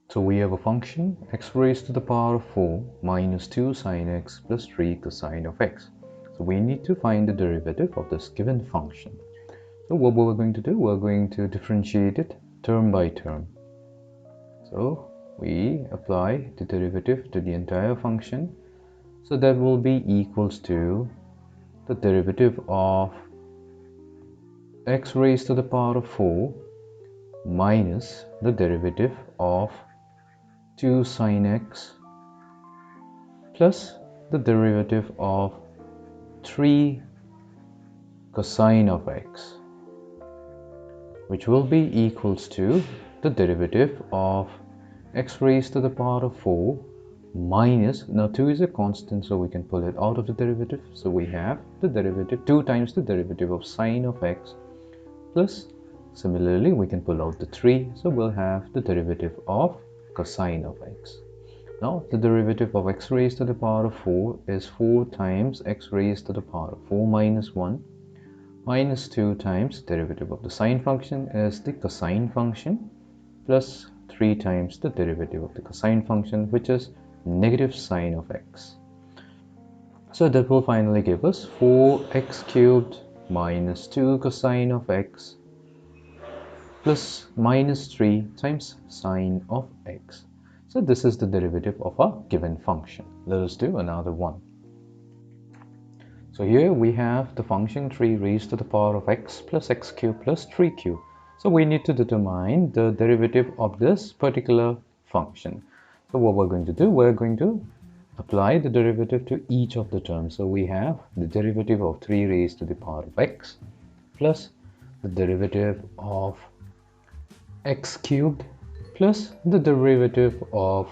So we have a function x raised to the power of 4 minus 2 sine x plus 3 cosine of x. So we need to find the derivative of this given function. So what we're going to do, we're going to differentiate it term by term. So we apply the derivative to the entire function. So that will be equals to the derivative of x raised to the power of 4 minus the derivative of 2 sine x plus the derivative of 3 cosine of x, which will be equals to the derivative of x raised to the power of 4 minus, now 2 is a constant, so we can pull it out of the derivative. So we have the derivative 2 times the derivative of sine of x plus, similarly we can pull out the 3, so we'll have the derivative of cosine of x. Now the derivative of x raised to the power of 4 is 4 times x raised to the power of 4 minus 1 minus 2 times derivative of the sine function is the cosine function plus 3 times the derivative of the cosine function, which is negative sine of x. So that will finally give us 4x cubed minus 2 cosine of x plus minus 3 times sine of x. So this is the derivative of a given function. Let us do another one. So here we have the function 3 raised to the power of x plus x cubed plus 3 cubed. So we need to determine the derivative of this particular function. So what we're going to do, we're going to apply the derivative to each of the terms. So we have the derivative of 3 raised to the power of x plus the derivative of x cubed plus the derivative of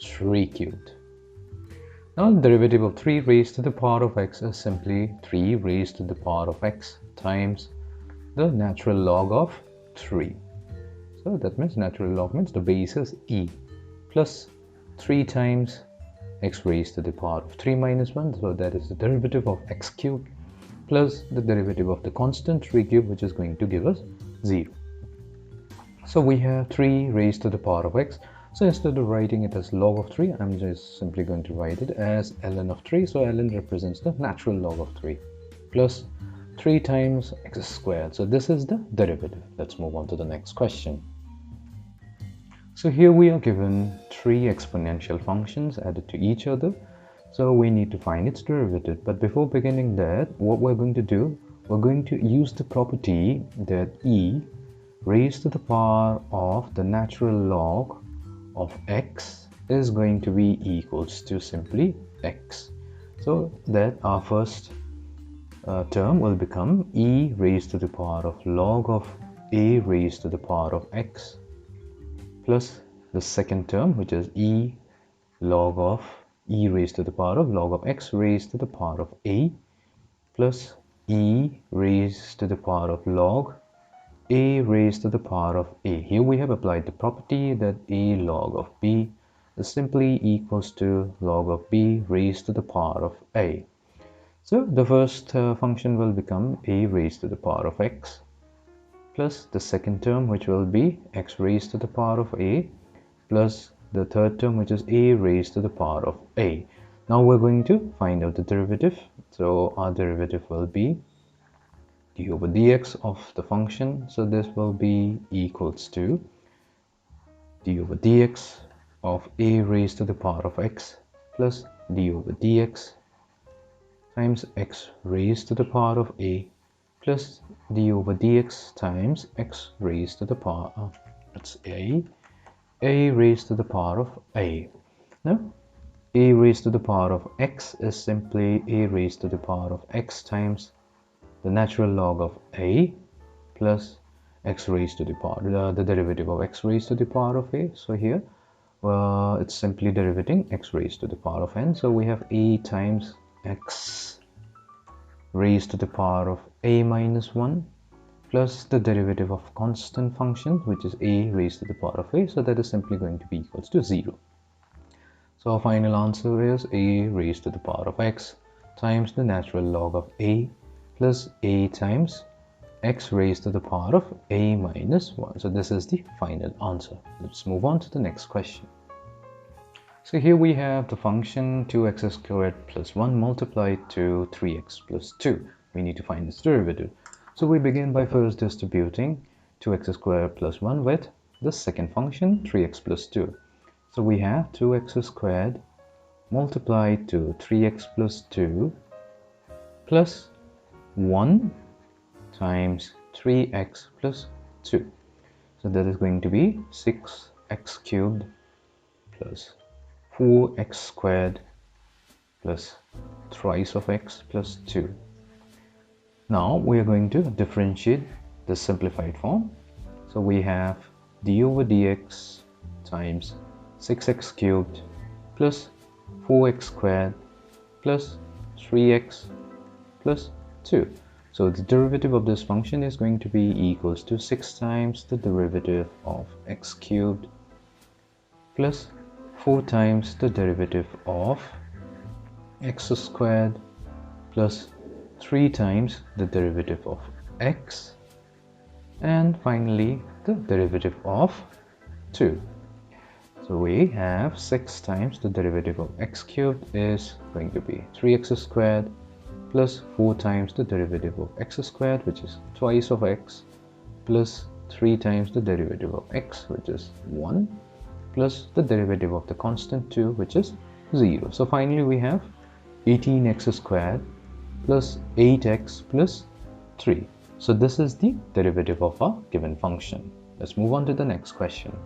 3 cubed. Now the derivative of 3 raised to the power of x is simply 3 raised to the power of x times the natural log of 3. So that means natural log means the base is e plus 3 times x raised to the power of 3 minus 1. So that is the derivative of x cubed plus the derivative of the constant 3 cubed, which is going to give us 0. So we have 3 raised to the power of x. So instead of writing it as log of 3, I'm just simply going to write it as ln of 3. So ln represents the natural log of 3 plus 3 times x squared. So this is the derivative. Let's move on to the next question. So here we are given 3 exponential functions added to each other. So we need to find its derivative. But before beginning that, what we're going to do, we're going to use the property that e raised to the power of the natural log of x is going to be equals to simply x. So that our first term will become e raised to the power of log of a raised to the power of x plus the second term, which is e log of e raised to the power of log of x raised to the power of a plus e raised to the power of log a raised to the power of a. Here we have applied the property that a log of b is simply equals to log of b raised to the power of a. So the first function will become a raised to the power of x plus the second term, which will be x raised to the power of a plus the third term, which is a raised to the power of a. Now we're going to find out the derivative. So our derivative will be d over dx of the function. So this will be equals to d over dx of a raised to the power of x plus d over dx times x raised to the power of a plus d over dx times x raised to the power of a raised to the power of a. Now a raised to the power of x is simply a raised to the power of x times the natural log of a plus x raised to the power, the derivative of x raised to the power of a. So here it's simply derivating x raised to the power of n. So we have a times x raised to the power of a minus 1 plus the derivative of constant function, which is a raised to the power of a. So that is simply going to be equals to 0. So our final answer is a raised to the power of x times the natural log of a plus a times x raised to the power of a minus 1. So this is the final answer. Let's move on to the next question. So here we have the function 2x squared plus 1 multiplied to 3x plus 2. We need to find its derivative. So we begin by first distributing 2x squared plus 1 with the second function 3x plus 2. So we have 2x squared multiplied to 3x plus 2 plus 1 times 3x plus 2. So that is going to be 6x cubed plus 4x squared plus thrice of x plus 2. Now we are going to differentiate the simplified form. So we have d over dx times 6x cubed plus 4x squared plus 3x plus 2. So the derivative of this function is going to be equals to 6 times the derivative of x cubed plus 4 times the derivative of x squared plus 3 times the derivative of x, and finally the derivative of 2. So we have 6 times the derivative of x cubed is going to be 3x squared plus 4 times the derivative of x squared, which is twice of x, plus 3 times the derivative of x, which is 1, plus the derivative of the constant 2, which is 0. So finally we have 18x squared plus 8x plus 3. So this is the derivative of our given function. Let's move on to the next question.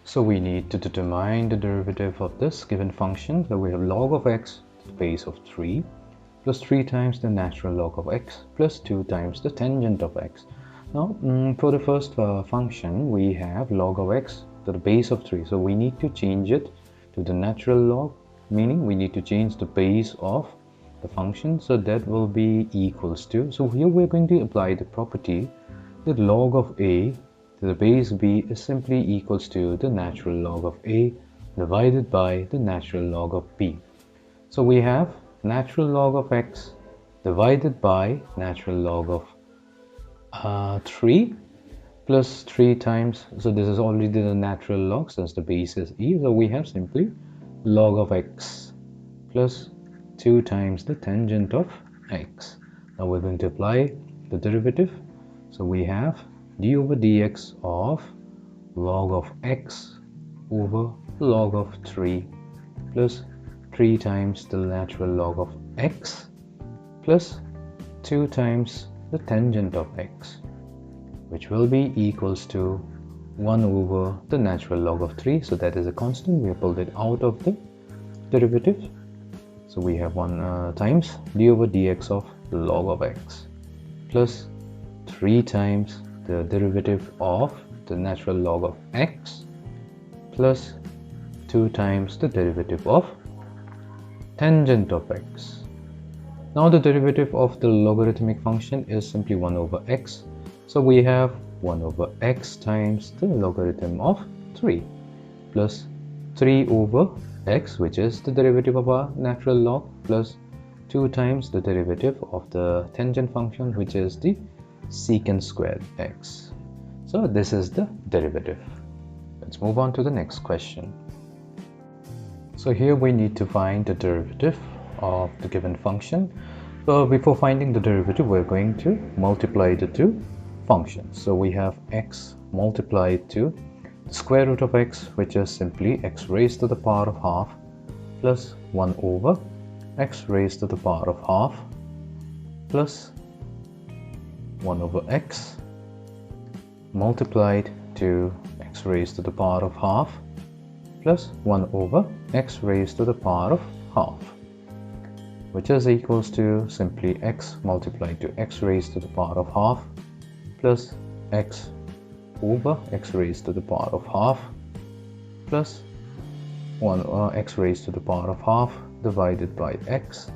So we need to determine the derivative of this given function. So we have log of x to the base of 3 plus 3 times the natural log of x plus 2 times the tangent of x. Now for the first function, we have log of x to the base of 3. So we need to change it to the natural log, meaning we need to change the base of the function. So that will be equals to, so here we're going to apply the property that log of a to the base b is simply equals to the natural log of a divided by the natural log of b. So we have natural log of x divided by natural log of 3 plus 3 times, so this is already the natural log since the base is e, so we have simply log of x plus 2 times the tangent of x. Now we're going to apply the derivative. So we have d over dx of log of x over log of 3 plus 3 times the natural log of x plus 2 times the tangent of x, which will be equals to 1 over the natural log of 3. So that is a constant. We have pulled it out of the derivative. So we have 1 times d over dx of log of x plus 3 times the derivative of the natural log of x plus 2 times the derivative of tangent of x. Now the derivative of the logarithmic function is simply 1 over x. So we have 1 over x times the logarithm of 3 plus 3 over x, which is the derivative of our natural log, plus 2 times the derivative of the tangent function, which is the secant squared x. So this is the derivative. Let's move on to the next question. So here we need to find the derivative of the given function. So before finding the derivative, we're going to multiply the two functions. So we have x multiplied to the square root of x, which is simply x raised to the power of half plus 1 over x raised to the power of half plus 1 over x multiplied to x raised to the power of half plus 1 over x raised to the power of half, which is equals to simply x multiplied to x raised to the power of half plus x over x raised to the power of half plus 1 x raised to the power of half divided by x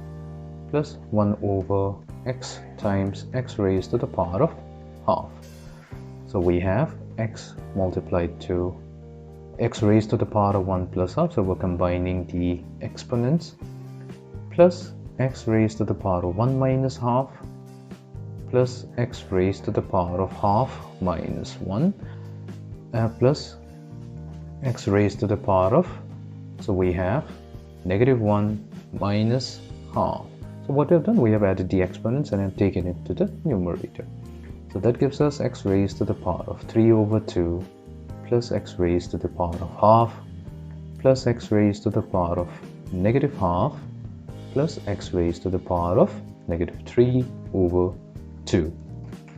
plus 1 over x times x raised to the power of half. So we have x multiplied to x raised to the power of 1 plus half, so we're combining the exponents, plus x raised to the power of 1 minus half plus x raised to the power of half minus 1 plus x raised to the power of, so we have negative 1 minus half. So what we have done, we have added the exponents and have taken it to the numerator. So that gives us x raised to the power of 3 over 2 plus x raised to the power of half plus x raised to the power of negative half plus x raised to the power of negative 3 over 2.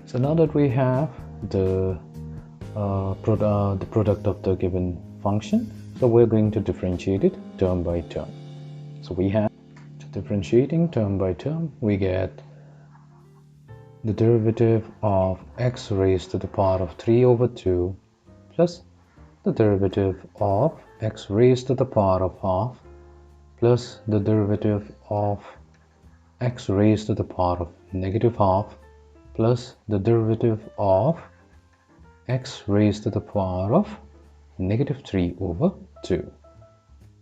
So now that we have the product of the given function, so we're going to differentiate it term by term. So we have differentiating term by term, we get the derivative of x raised to the power of 3 over 2 plus the derivative of x raised to the power of half plus the derivative of x raised to the power of negative half plus the derivative of x raised to the power of negative 3 over 2.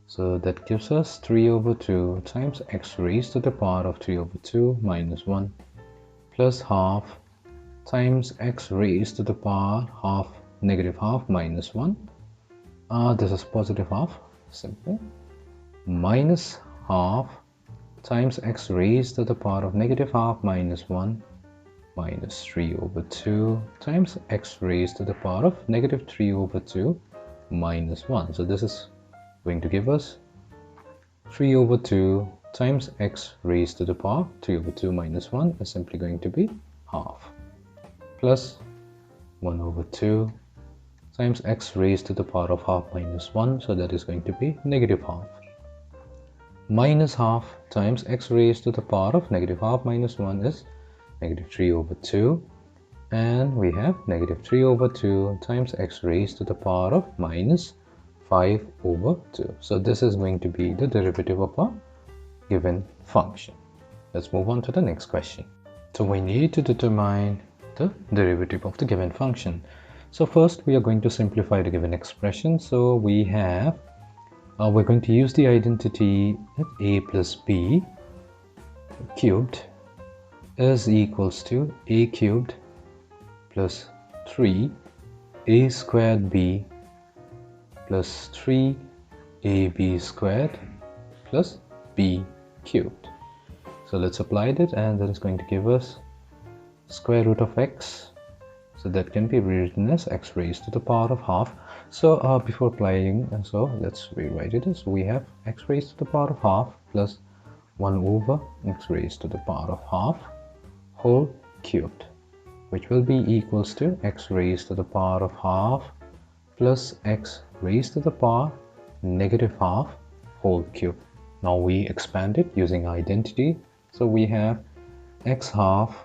So that gives us 3 over 2 times x raised to the power of 3 over 2 minus 1 plus half times x raised to the power half negative half minus 1. This is positive half, simply, minus half times x raised to the power of negative half minus 1 minus 3 over 2 times x raised to the power of negative 3 over 2 minus 1. So this is going to give us 3 over 2 times x raised to the power 3 over 2 minus 1 is simply going to be half plus 1 over 2 times x raised to the power of half minus 1, so that is going to be negative half, minus half times x raised to the power of negative half minus 1 is negative 3 over 2, and we have negative 3 over 2 times x raised to the power of minus 5 over 2. So this is going to be the derivative of a given function. Let's move on to the next question. So we need to determine the derivative of the given function. So first we are going to simplify the given expression. So we have, we're going to use the identity that a plus b cubed is equals to a cubed plus 3a squared b plus 3ab squared plus b cubed. So let's apply that, and that is going to give us square root of x. So that can be rewritten as x raised to the power of half. So before applying, so let's rewrite it as, we have x raised to the power of half plus 1 over x raised to the power of half whole cubed, which will be equals to x raised to the power of half plus x raised to the power negative half whole cubed. Now we expand it using identity. So we have x half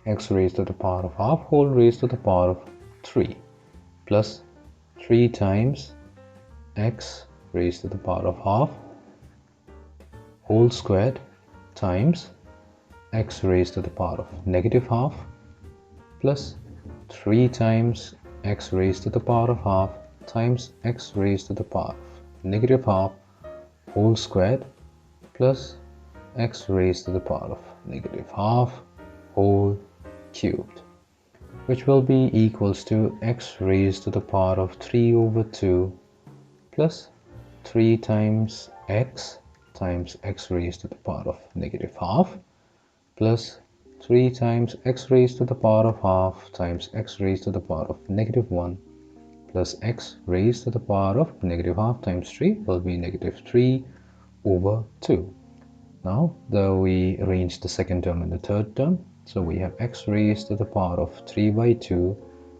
x raised to the power of half whole raised to the power of 3 plus 3 times x raised to the power of half whole squared times x raised to the power of negative half plus 3 times x raised to the power of half times x raised to the power of negative half whole squared plus x raised to the power of negative half whole cubed, which will be equals to x raised to the power of 3 over 2 plus 3 times x raised to the power of negative half plus 3 times x raised to the power of half times x raised to the power of negative 1 plus x raised to the power of negative half times 3 will be negative 3 over 2. Now we arrange the second term and the third term. So we have x raised to the power of 3 by 2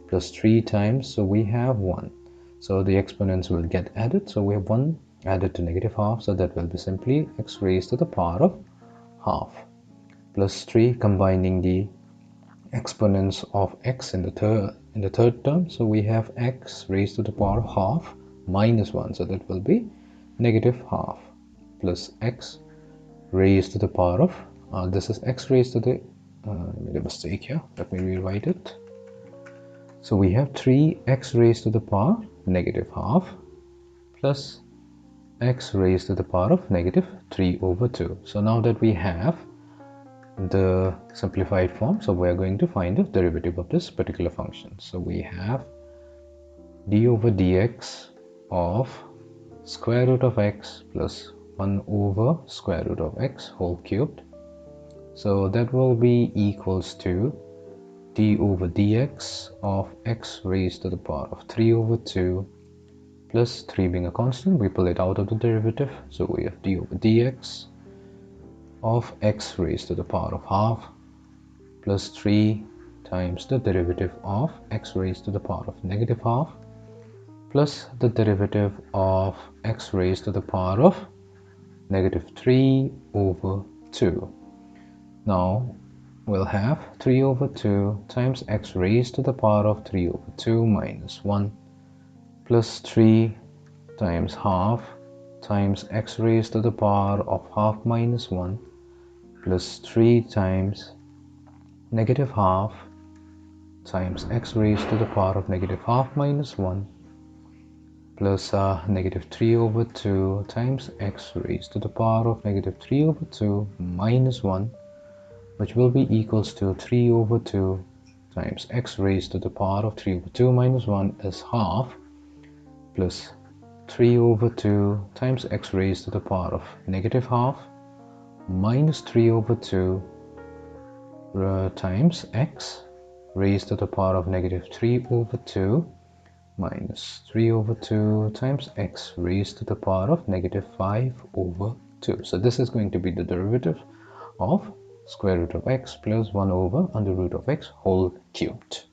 plus 3 times, so we have 1. So the exponents will get added. So we have 1 added to negative half, so that will be simply x raised to the power of half plus 3 combining the exponents of x in the third term. So we have x raised to the power of half minus 1, so that will be negative half plus x raised to the power of this is x raised to the I made a mistake here, let me rewrite it. So we have 3x raised to the power negative half plus x raised to the power of negative 3 over 2. So now that we have the simplified form. So we're going to find the derivative of this particular function. So we have d over dx of square root of x plus 1 over square root of x whole cubed. So that will be equals to d over dx of x raised to the power of 3 over 2 plus 3 being a constant, we pull it out of the derivative. So we have d over dx of x raised to the power of half plus 3 times the derivative of x raised to the power of negative half plus the derivative of x raised to the power of negative 3 over 2. Now we'll have 3 over 2 times x raised to the power of 3 over 2 minus 1 plus 3 times half times x raised to the power of half minus 1 plus 3 times negative half times x raised to the power of negative half minus 1 plus negative 3 over 2 times x raised to the power of negative 3 over 2 minus 1, which will be equals to 3 over 2 times x raised to the power of 3 over 2 minus 1 is half plus 3 over 2 times x raised to the power of negative half minus 3 over 2 times x raised to the power of negative 3 over 2 minus 3 over 2 times x raised to the power of negative 5 over 2. So this is going to be the derivative of square root of x plus 1 over under root of x whole cubed.